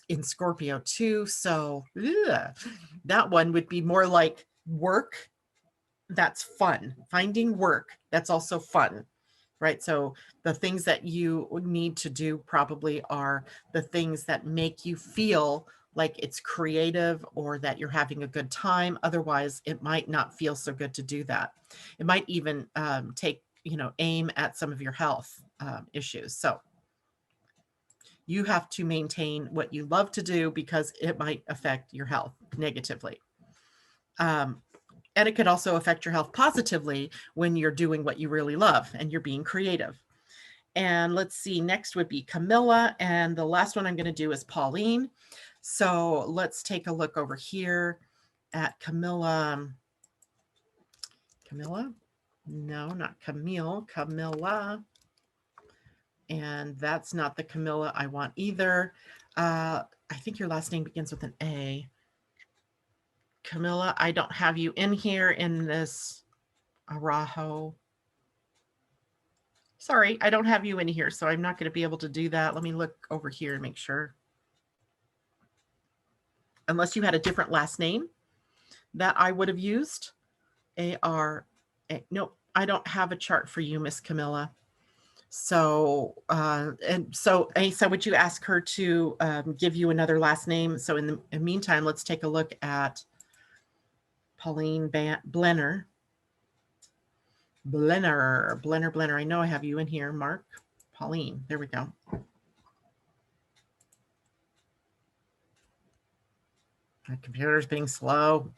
in Scorpio too. So that one would be more like work. That's fun. Finding work, that's also fun, right? So the things that you need to do probably are the things that make you feel like it's creative or that you're having a good time. Otherwise, it might not feel so good to do that. It might even take, aim at some of your health issues. So You have to maintain what you love to do because it might affect your health negatively. And it could also affect your health positively when you're doing what you really love and you're being creative. And let's see, next would be Camilla. And the last one I'm going to do is Pauline. So let's take a look over here at Camilla. Camilla? No, not Camille, Camilla. And that's not the Camilla I want either. I think your last name begins with an A. Camilla, I don't have you in here in this Arajo. Sorry, I don't have you in here, so I'm not going to be able to do that. Let me look over here and make sure. Unless you had a different last name that I would have used. A-R-A. Nope, I don't have a chart for you, Miss Camilla. So, Asa, would you ask her to give you another last name? So in the meantime, let's take a look at Pauline Blenner. Blenner. I know I have you in here, Mark. Pauline, there we go. My computer's being slow.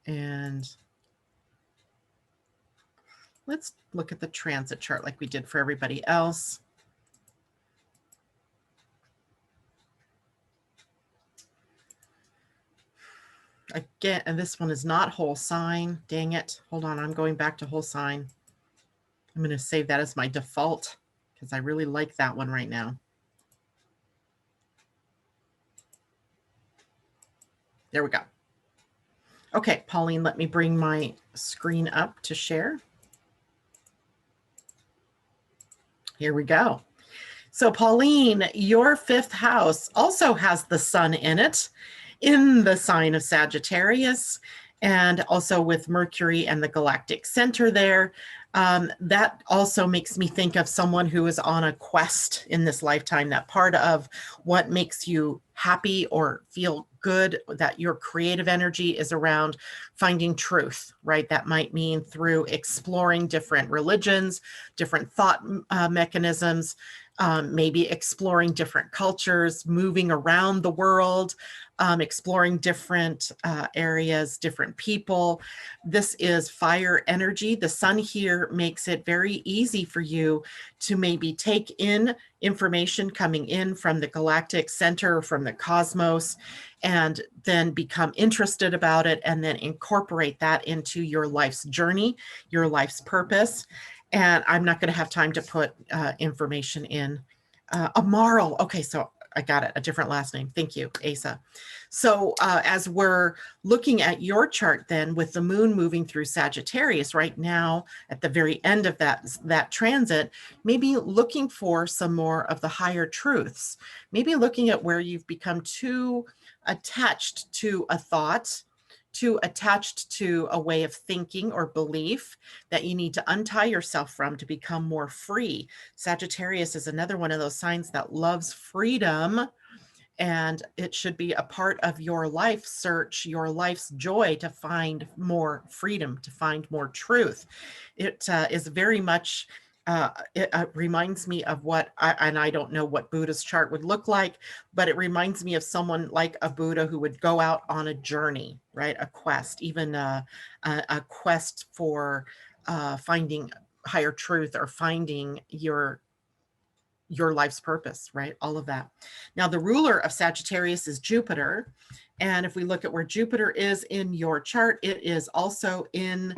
And let's look at the transit chart like we did for everybody else. Again, and this one is not whole sign. Dang it. Hold on. I'm going back to whole sign. I'm going to save that as my default because I really like that one right now. There we go. Okay, Pauline, let me bring my screen up to share. Here we go. So Pauline, your 5th house also has the sun in it, in the sign of Sagittarius, and also with Mercury and the galactic center there. That also makes me think of someone who is on a quest in this lifetime, that part of what makes you happy or feel good, that your creative energy is around finding truth, right? That might mean through exploring different religions, different thought mechanisms, maybe exploring different cultures, moving around the world, exploring different areas, different people. This is fire energy. The sun here makes it very easy for you to maybe take in information coming in from the galactic center, from the cosmos, and then become interested about it and then incorporate that into your life's journey, your life's purpose. And I'm not going to have time to put information in. Amaral. Okay, so I got it. A different last name. Thank you, Asa. So as we're looking at your chart then with the moon moving through Sagittarius right now at the very end of that transit, maybe looking for some more of the higher truths, maybe looking at where you've become too attached to a thought, too attached to a way of thinking or belief that you need to untie yourself from to become more free. Sagittarius is another one of those signs that loves freedom, and it should be a part of your life search, your life's joy, to find more freedom, to find more truth. It is very much, it reminds me of what, and I don't know what Buddha's chart would look like, but it reminds me of someone like a Buddha who would go out on a journey, right? A quest, even a quest for finding higher truth or finding your life's purpose, right? All of that. Now, the ruler of Sagittarius is Jupiter. And if we look at where Jupiter is in your chart, it is also in,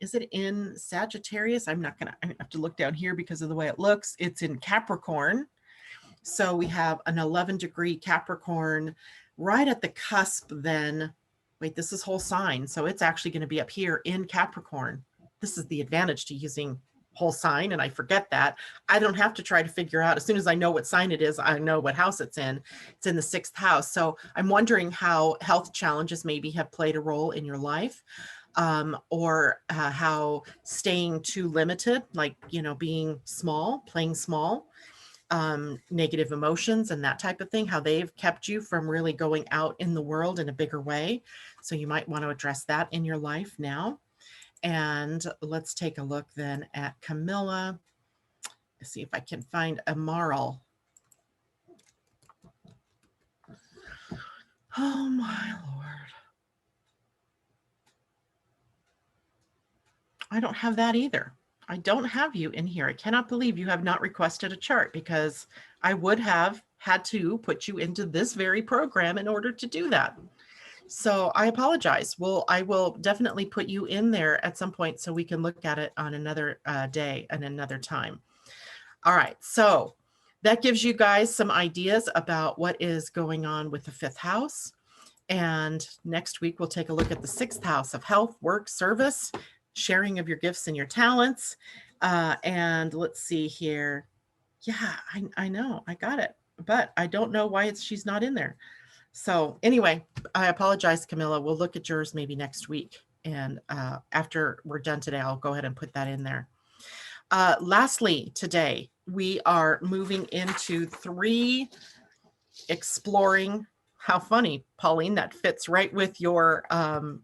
is it in Sagittarius? I have to look down here because of the way it looks. It's in Capricorn. So we have an 11-degree Capricorn right at the cusp then. Wait, this is whole sign. So it's actually going to be up here in Capricorn. This is the advantage to using whole sign, and I forget that. I don't have to try to figure out. As soon as I know what sign it is, I know what house it's in. It's in the 6th house. So I'm wondering how health challenges maybe have played a role in your life, or how staying too limited, like, you know, being small, playing small, negative emotions and that type of thing, how they've kept you from really going out in the world in a bigger way. So you might want to address that in your life now. And let's take a look then at Camilla. Let's see if I can find a marl. Oh my Lord. I don't have that either. I don't have you in here. I cannot believe you have not requested a chart, because I would have had to put you into this very program in order to do that. So I apologize. Well, I will definitely put you in there at some point so we can look at it on another day and another time. All right. So that gives you guys some ideas about what is going on with the 5th house. And next week, we'll take a look at the 6th house of health, work, service, sharing of your gifts and your talents. And let's see here. Yeah, I know, I got it, but I don't know why she's not in there. So anyway, I apologize, Camilla. We'll look at yours maybe next week. And after we're done today, I'll go ahead and put that in there. Lastly, today, we are moving into 3 exploring. How funny, Pauline, that fits right with your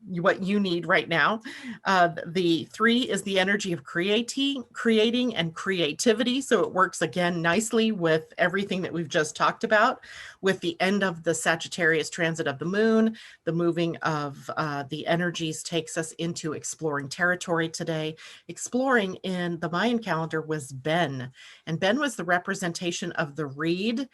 what you need right now. The 3 is the energy of creating and creativity. So it works again nicely with everything that we've just talked about, with the end of the Sagittarius transit of the moon. The moving of the energies takes us into exploring territory today. Exploring in the Mayan calendar was Ben, and Ben was the representation of the reed,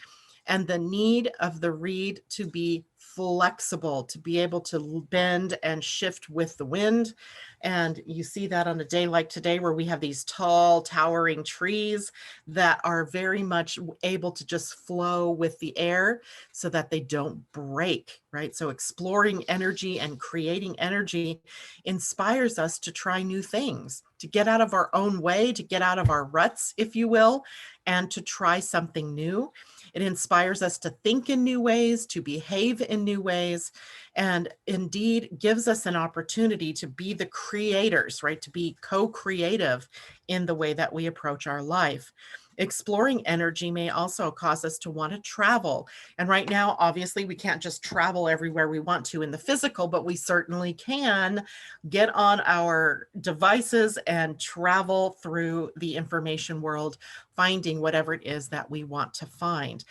and the need of the reed to be flexible, to be able to bend and shift with the wind. And you see that on a day like today, where we have these tall, towering trees that are very much able to just flow with the air so that they don't break, right? So exploring energy and creating energy inspires us to try new things, to get out of our own way, to get out of our ruts, if you will, and to try something new. It inspires us to think in new ways, to behave in new ways, and indeed gives us an opportunity to be the creators, right? To be co-creative in the way that we approach our life. Exploring energy may also cause us to want to travel. And right now, obviously, we can't just travel everywhere we want to in the physical, but we certainly can get on our devices and travel through the information world, finding whatever it is that we want to find.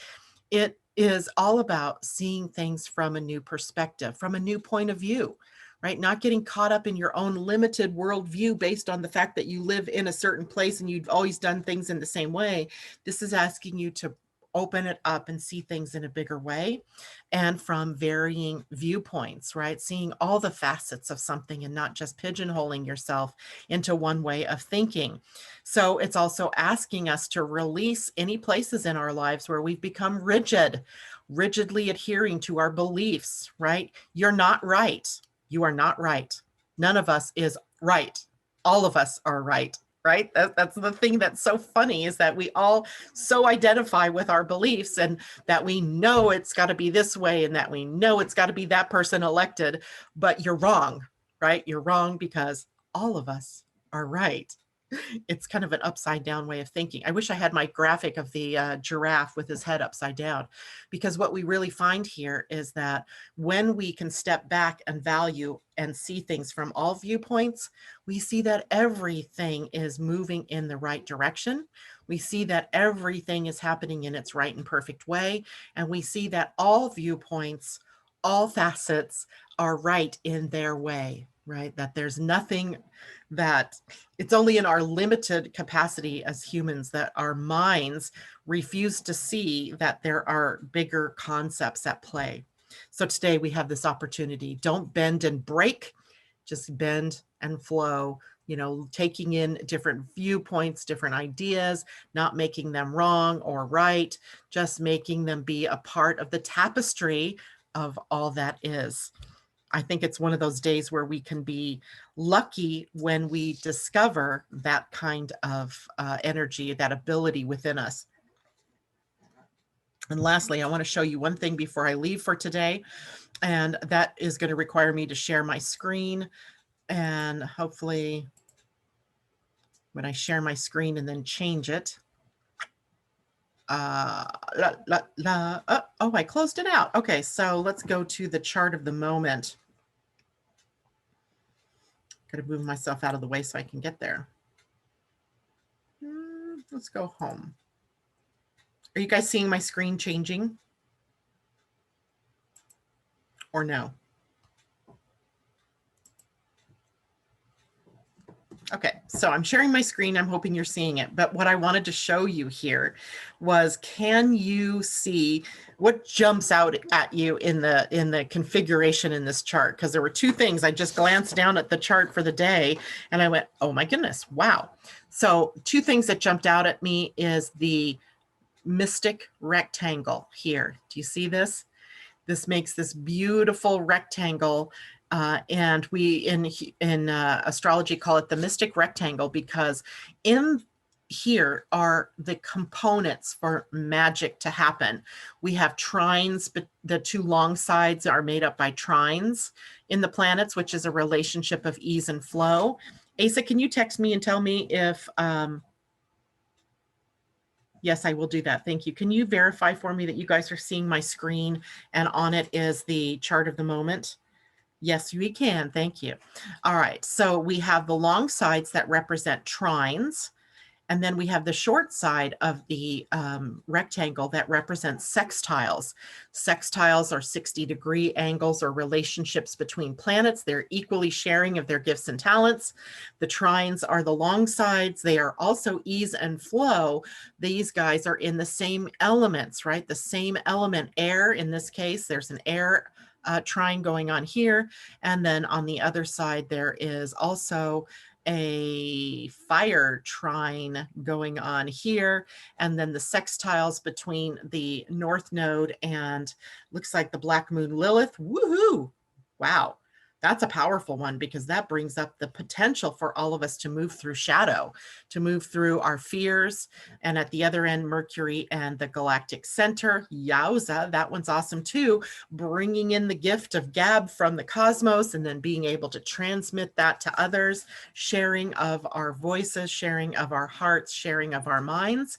It is all about seeing things from a new perspective, from a new point of view, right? Not getting caught up in your own limited worldview based on the fact that you live in a certain place and you've always done things in the same way. This is asking you to open it up and see things in a bigger way and from varying viewpoints, right? Seeing all the facets of something and not just pigeonholing yourself into one way of thinking. So it's also asking us to release any places in our lives where we've become rigidly adhering to our beliefs, right? You're not right. You are not right. None of us is right. All of us are right. Right? That's the thing that's so funny, is that we all so identify with our beliefs, and that we know it's got to be this way, and that we know it's got to be that person elected, but you're wrong, right? You're wrong because all of us are right. It's kind of an upside down way of thinking. I wish I had my graphic of the giraffe with his head upside down, because what we really find here is that when we can step back and value and see things from all viewpoints, we see that everything is moving in the right direction. We see that everything is happening in its right and perfect way. And we see that all viewpoints, all facets are right in their way, right? That there's nothing that it's only in our limited capacity as humans that our minds refuse to see that there are bigger concepts at play. So today we have this opportunity. Don't bend and break, just bend and flow, taking in different viewpoints, different ideas, not making them wrong or right, just making them be a part of the tapestry of all that is. I think it's one of those days where we can be lucky when we discover that kind of energy, that ability within us. And lastly, I want to show you one thing before I leave for today, and that is going to require me to share my screen. And hopefully when I share my screen and then change it, oh, I closed it out. Okay, so let's go to the chart of the moment. Got to move myself out of the way so I can get there. Let's go home. Are you guys seeing my screen changing or no? Okay, so I'm sharing my screen. I'm hoping you're seeing it. But what I wanted to show you here was, can you see what jumps out at you in the configuration in this chart? Because there were two things. I just glanced down at the chart for the day and I went, oh my goodness, wow. So two things that jumped out at me is the mystic rectangle here. Do you see this? This makes this beautiful rectangle, and we in astrology call it the mystic rectangle, because in here are the components for magic to happen. We have trines, but the two long sides are made up by trines in the planets, which is a relationship of ease and flow. Asa, can you text me and tell me if yes, I will do that. Thank you. Can you verify for me that you guys are seeing my screen and on it is the chart of the moment? Yes, we can. Thank you. All right. So we have the long sides that represent trines. And then we have the short side of the rectangle that represents sextiles. Sextiles are 60-degree angles or relationships between planets. They're equally sharing of their gifts and talents. The trines are the long sides. They are also ease and flow. These guys are in the same elements, right? The same element, air in this case. There's an air trine going on here. And then on the other side, there is also a fire trine going on here, and then the sextiles between the North Node and looks like the Black Moon Lilith. Woohoo! Wow. That's a powerful one, because that brings up the potential for all of us to move through shadow, to move through our fears. And at the other end, Mercury and the galactic center. Yowza, that one's awesome too. Bringing in the gift of gab from the cosmos and then being able to transmit that to others, sharing of our voices, sharing of our hearts, sharing of our minds,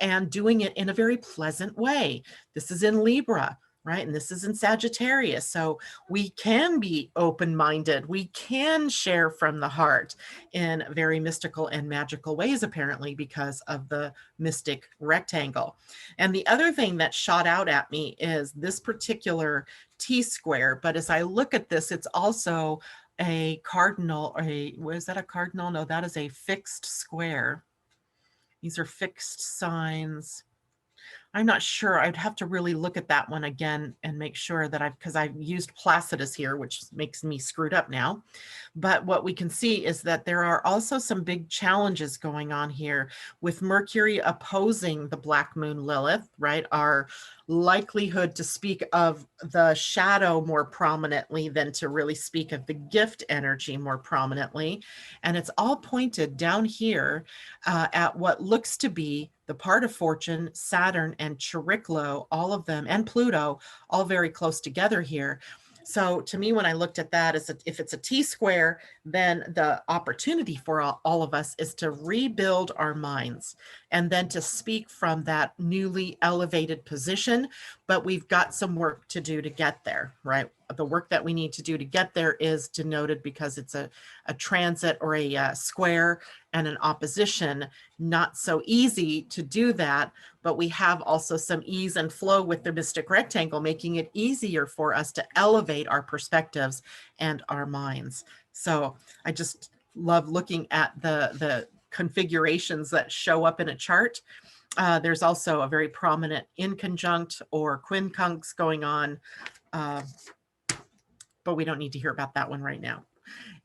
and doing it in a very pleasant way. This is in Libra, right? And this is in Sagittarius. So we can be open-minded. We can share from the heart in very mystical and magical ways, apparently, because of the mystic rectangle. And the other thing that shot out at me is this particular T-square. But as I look at this, it's also a cardinal, is that a cardinal? No, that is a fixed square. These are fixed signs. I'm not sure. I'd have to really look at that one again and make sure that because I've used Placidus here, which makes me screwed up now. But what we can see is that there are also some big challenges going on here with Mercury opposing the Black Moon Lilith, right? Our likelihood to speak of the shadow more prominently than to really speak of the gift energy more prominently. And it's all pointed down here at what looks to be the part of fortune, Saturn and Chariklo, all of them, and Pluto, all very close together here. So to me, when I looked at that, if it's a T-square, then the opportunity for all of us is to rebuild our minds and then to speak from that newly elevated position. But we've got some work to do to get there, right? The work that we need to do to get there is denoted because it's a transit or a square and an opposition. Not so easy to do that, but we have also some ease and flow with the mystic rectangle, making it easier for us to elevate our perspectives and our minds. So I just love looking at the configurations that show up in a chart. There's also a very prominent inconjunct or quincunx going on, but we don't need to hear about that one right now.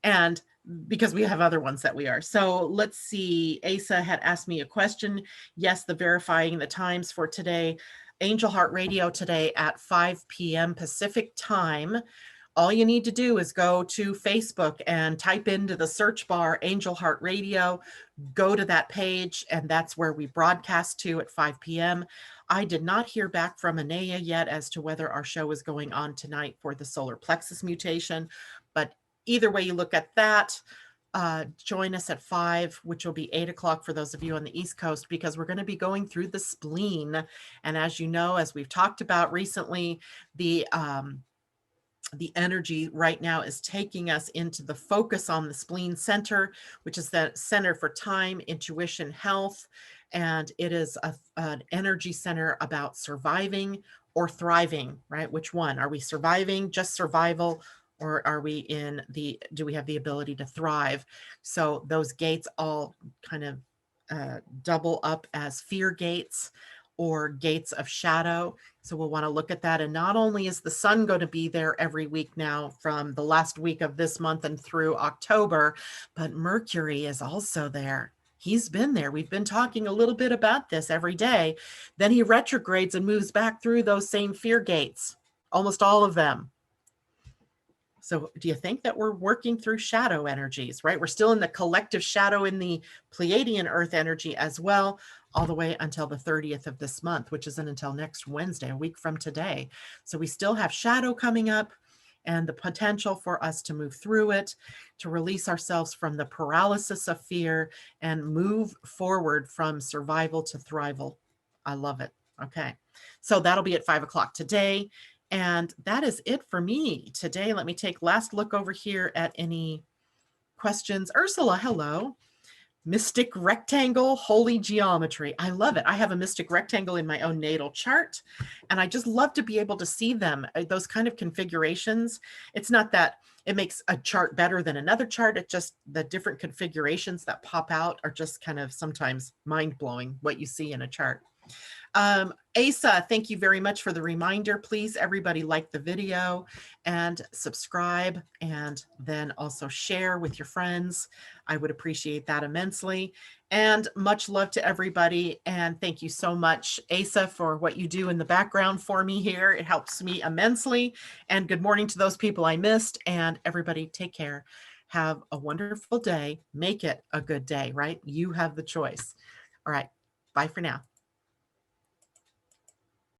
And because we have other ones that we are. So let's see. Asa had asked me a question. Yes, the verifying the times for today. Angel Heart Radio today at 5 p.m. Pacific time. All you need to do is go to Facebook and type into the search bar Angel Heart Radio, go to that page, and that's where we broadcast to at 5 p.m. I did not hear back from Anaya yet as to whether our show is going on tonight for the solar plexus mutation, but either way you look at that, join us at 5, which will be 8 o'clock for those of you on the East Coast, because we're going to be going through the spleen. And as you know, as we've talked about recently, the energy right now is taking us into the focus on the spleen center, which is the center for time, intuition, health, And it is an energy center about surviving or thriving, right? Which one? Are we surviving, just survival, or are we do we have the ability to thrive? So those gates all kind of double up as fear gates or gates of shadow. So we'll want to look at that. And not only is the sun going to be there every week now from the last week of this month and through October, but Mercury is also there. He's been there. We've been talking a little bit about this every day. Then he retrogrades and moves back through those same fear gates, almost all of them. So do you think that we're working through shadow energies, right? We're still in the collective shadow in the Pleiadian-Earth energy as well, all the way until the 30th of this month, which isn't until next Wednesday, a week from today. So we still have shadow coming up and the potential for us to move through it, to release ourselves from the paralysis of fear and move forward from survival to thrival. I love it. Okay. So that'll be at 5 o'clock today. And that is it for me today. Let me take last look over here at any questions. Ursula, hello. Mystic rectangle, holy geometry. I love it. I have a mystic rectangle in my own natal chart, and I just love to be able to see them, those kind of configurations. It's not that it makes a chart better than another chart. It just, the different configurations that pop out are just kind of sometimes mind-blowing what you see in a chart. Asa, thank you very much for the reminder. Please, everybody, like the video and subscribe, and then also share with your friends. I would appreciate that immensely. And much love to everybody. And thank you so much, Asa, for what you do in the background for me here. It helps me immensely. And good morning to those people I missed. And everybody, take care. Have a wonderful day. Make it a good day, right? You have the choice. All right. Bye for now.